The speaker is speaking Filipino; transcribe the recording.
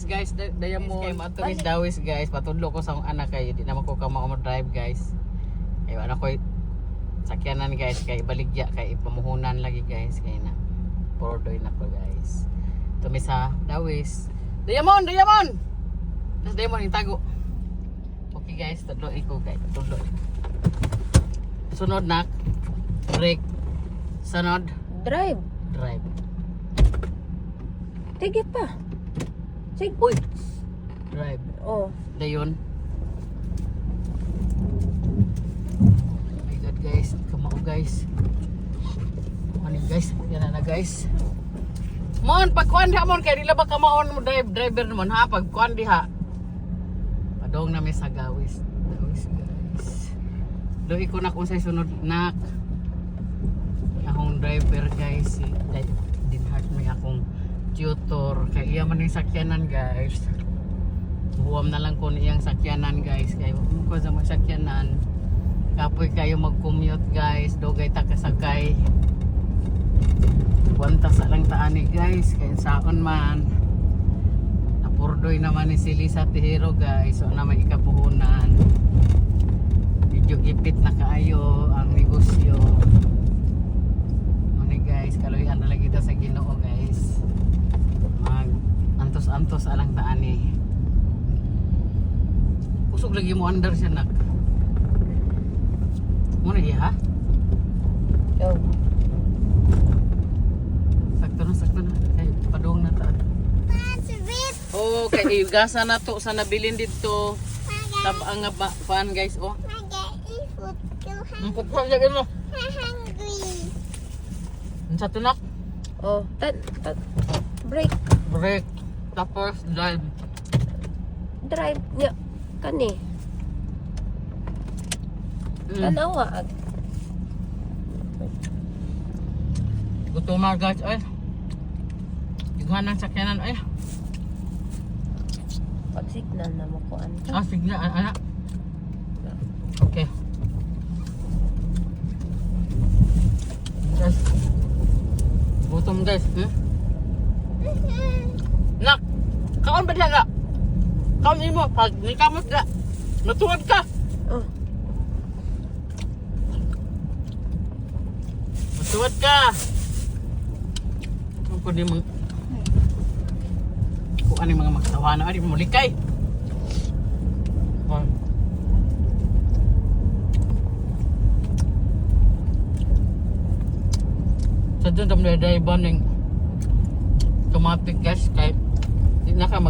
guys, Diamond. Kay mato Miss Dawis guys, patudlo ko sa akong anak kay di naman ko kamo drive guys. Kay wala ko sakyanan guys, kay baligya kay pamuhunan lagi guys kay na. Pordoy na ko guys. Tumi sa Dawis. Diamond. Nas Diamond itago. Okay guys, tudlo iko guys, tudlo. Sunod na break. Sunod Drive. Sige pa. Sige. Uy. Drive. Oh. Dayon. Oh my god guys, kamao guys. Ano guys? Yan na guys. Mon, pagkuan diha mon kay dila ba kamaon mo driver mon ha pagkuan diha. Padong na may sa gawis. Gawis guys. Do iko na kung sa sunod nak. Akong driver guys, si Dinhard may akong tutor kay iya man yung sakyanan guys. Buwam na lang ko niyang sakyanan guys kay ko sa mga sakyanan. Kapoy kayo mag-commute guys, dogay ta kasakay. Wanta sa lang taani guys kay saon man. Napurdoy naman ni si Lisa Tihero guys, so na may ikapuhunan. Medyo gipit na kaayo ang negosyo. Muna guys, kaluyan na lagi ta sa Ginoo guys. Mag antos alang taani. Usog lagi mo under siya nak. Muna iya ha? Yo. Sakto na. Kay padung na ta. Oh, kay igasa na to sa nabilin dito. Tabang nga pan guys oh. Ang pagpag lagi mo. Ang sa tunak. Oh. Break. Break. Tapos drive. Drive nya. Kani. Tanawa. Gutom na guys ay. Iguhan ng sakyanan ay. Pag-signal na mo ko ano. Sige na anak. Okay. Guys. Gutom guys. Nak. Kaon ba diyan na? Kaon mo pag ni kamot na. Matuwad ka. Oh. Matuwad ka. Kung di mang kung ano yung mga magtawa na ay mo likay. Sa doon tamang dayban ng automatic gas kay di na ka